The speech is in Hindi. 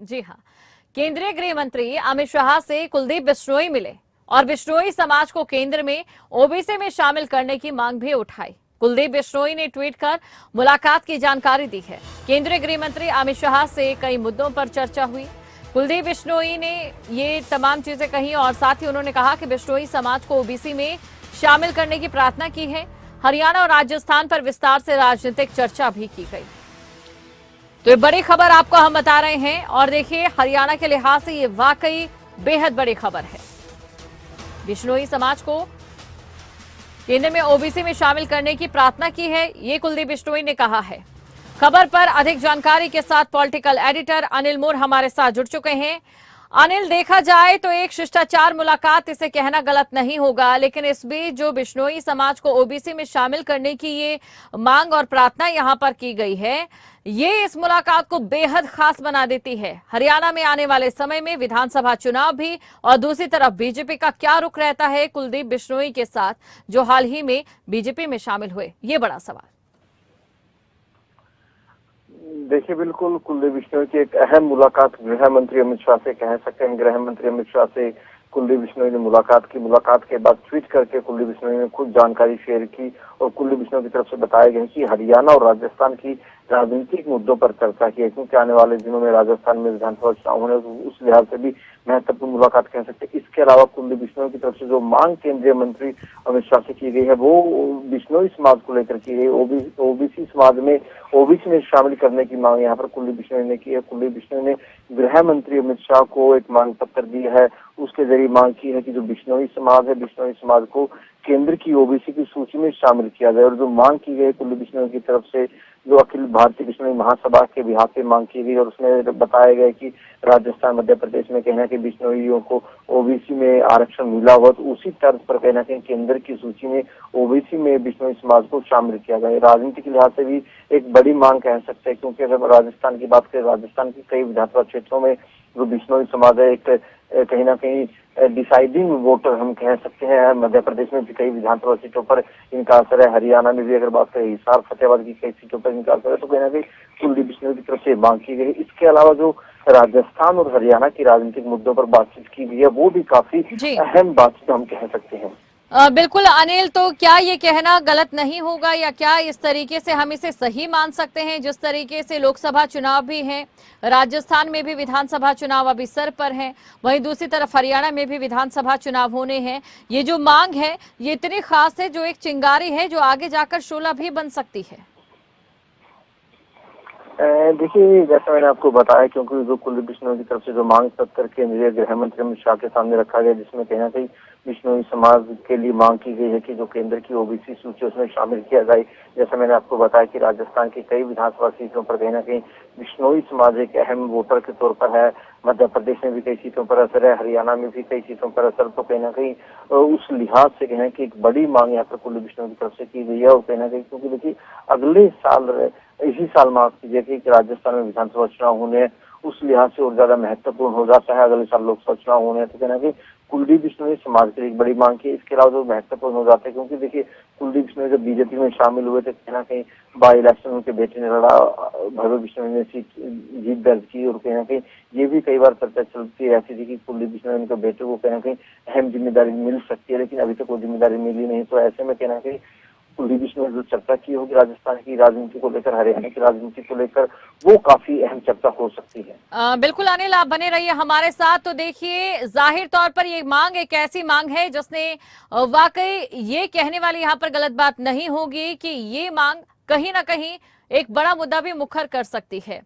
जी हाँ, केंद्रीय गृह मंत्री अमित शाह से कुलदीप बिश्नोई मिले और बिश्नोई समाज को केंद्र में ओबीसी में शामिल करने की मांग भी उठाई। कुलदीप बिश्नोई ने ट्वीट कर मुलाकात की जानकारी दी है। केंद्रीय गृह मंत्री अमित शाह से कई मुद्दों पर चर्चा हुई। कुलदीप बिश्नोई ने ये तमाम चीजें कही और साथ ही उन्होंने कहा कि बिश्नोई समाज को ओबीसी में शामिल करने की प्रार्थना की है। हरियाणा और राजस्थान पर विस्तार से राजनीतिक चर्चा भी की गई। तो ये बड़ी खबर आपको हम बता रहे हैं और देखिए, हरियाणा के लिहाज से ये वाकई बेहद बड़ी खबर है। बिश्नोई समाज को केंद्र में ओबीसी में शामिल करने की प्रार्थना की है, ये कुलदीप बिश्नोई ने कहा है। खबर पर अधिक जानकारी के साथ पॉलिटिकल एडिटर अनिल मोर हमारे साथ जुड़ चुके हैं। अनिल, देखा जाए तो एक शिष्टाचार मुलाकात इसे कहना गलत नहीं होगा, लेकिन इस बीच जो बिश्नोई समाज को ओबीसी में शामिल करने की ये मांग और प्रार्थना यहां पर की गई है, ये इस मुलाकात को बेहद खास बना देती है। हरियाणा में आने वाले समय में विधानसभा चुनाव भी और दूसरी तरफ बीजेपी का क्या रुख रहता है कुलदीप बिश्नोई के साथ, जो हाल ही में बीजेपी में शामिल हुए, ये बड़ा सवाल। देखिए, बिल्कुल कुलदीप बिश्नोई की एक अहम मुलाकात गृह मंत्री अमित शाह से कह सकते हैं। गृह मंत्री अमित शाह से कुलदीप बिश्नोई ने मुलाकात की। मुलाकात के बाद ट्वीट करके कुलदीप बिश्नोई ने खुद जानकारी शेयर की और कुलदीप बिश्नोई की तरफ से बताया गया कि हरियाणा और राजस्थान की राजनीतिक मुद्दों पर चर्चा की है, क्योंकि आने वाले दिनों में राजस्थान में विधानसभा चुनाव होने, उस लिहाज से भी महत्वपूर्ण मुलाकात कह सकते हैं। इसके अलावा कुलदीप बिश्नोई की तरफ से जो मांग केंद्रीय मंत्री अमित शाह से की गई है, वो बिश्नोई समाज को लेकर की गई। ओबीसी समाज में ओबीसी में शामिल करने की मांग यहाँ पर कुलदीप बिश्नोई ने की है। कुलदीप बिश्नोई ने गृह मंत्री अमित शाह को एक मांग पत्र दिया है। उसके जरिए मांग की है कि जो बिश्नोई समाज है, बिश्नोई समाज को केंद्र की ओबीसी की सूची में शामिल किया जाए। और जो मांग की गई कुलदीप बिश्नोई की तरफ से, जो अखिल भारतीय बिश्नोई महासभा के बिहाफ पे मांग की गई, और उसमें बताया गया कि राजस्थान मध्य प्रदेश में कहना कि बिश्नोइयों को ओबीसी में आरक्षण मिला हुआ, तो उसी तर्ज पर कहना कि केंद्र की सूची में ओबीसी में बिश्नोई समाज को शामिल किया जाए। राजनीतिक लिहाज से भी एक बड़ी मांग कह सकते हैं, क्योंकि अगर राजस्थान की बात करें, राजस्थान की कई विधानसभा क्षेत्रों में जो बिश्नोई समाज है, एक कहीं ना कहीं डिसाइडिंग वोटर हम कह सकते हैं। मध्य प्रदेश में भी कई विधानसभा सीटों पर इनका असर है। हरियाणा में भी अगर बात करें, हिसार फतेहाबाद की कई सीटों पर इनका असर है। तो कहीं ना कहीं कुलदीप बिश्नोई की तरफ से मांग की गई। इसके अलावा जो राजस्थान और हरियाणा की राजनीतिक मुद्दों पर बातचीत की गई है, वो भी काफी अहम बातचीत हम कह सकते हैं। बिल्कुल अनिल, तो क्या ये कहना गलत नहीं होगा या क्या इस तरीके से हम इसे सही मान सकते हैं? जिस तरीके से लोकसभा चुनाव भी हैं, राजस्थान में भी विधानसभा चुनाव अभी सर पर हैं, वहीं दूसरी तरफ हरियाणा में भी विधानसभा चुनाव होने हैं। ये जो मांग है, ये इतनी खास है, जो एक चिंगारी है जो आगे जाकर शोला भी बन सकती है। देखिए, जैसा मैंने आपको बताया, क्योंकि जो कुलदीप बिश्नोई की तरफ से जो मांग पत्र केंद्रीय गृह मंत्री अमित शाह के सामने रखा गया, जिसमें कहीं ना कहीं बिश्नोई समाज के लिए मांग की गई है कि जो केंद्र की ओबीसी सूची उसमें शामिल किया जाए। जैसा मैंने आपको बताया कि राजस्थान की कई विधानसभा सीटों पर कहीं ना कहीं बिश्नोई समाज एक अहम वोटर के तौर पर है। मध्य प्रदेश में भी कई सीटों पर असर है, हरियाणा में भी कई सीटों पर असर। तो कहीं ना कहीं उस लिहाज से कहना कि एक बड़ी मांग यहाँ पर कुलदीप बिश्नोई की तरफ से की गई है। और कहीं ना कहीं क्योंकि देखिए, अगले साल, इसी साल माफ कीजिए कि राजस्थान में विधानसभा चुनाव होने हैं, उस लिहाज से और ज्यादा महत्वपूर्ण हो जाता है। अगले साल लोकसभा चुनाव होने हैं, तो कहना कि कुलदीप बिश्नोई समाज के लिए एक बड़ी मांग की। इसके अलावा जो महत्वपूर्ण हो जाता है, क्योंकि देखिए कुलदीप बिश्नोई जब बीजेपी में शामिल हुए थे, कहीं ना कहीं बाई इलेक्शन उनके बेटे ने लड़ा, भव्य बिश्नोई ने जीत दर्ज की। और कहीं ना कहीं ये भी कई बार चर्चा चलती रहती थी कि कुलदीप बिश्नोई उनके बेटे को कहीं ना कहीं अहम जिम्मेदारी मिल सकती है, लेकिन अभी तक वो जिम्मेदारी मिली नहीं। तो ऐसे में कहना कहीं कुलदीप बिश्नोई जो चर्चा की होगी राजस्थान की राजनीति को लेकर, हरियाणा की राजनीति को लेकर, वो काफी अहम चर्चा हो सकती है। बिल्कुल अनिल, आप बने रहिए हमारे साथ। तो देखिए, जाहिर तौर पर ये मांग एक ऐसी मांग है जिसने वाकई ये कहने वाली यहाँ पर गलत बात नहीं होगी कि ये मांग कहीं ना कहीं एक बड़ा मुद्दा भी मुखर कर सकती है।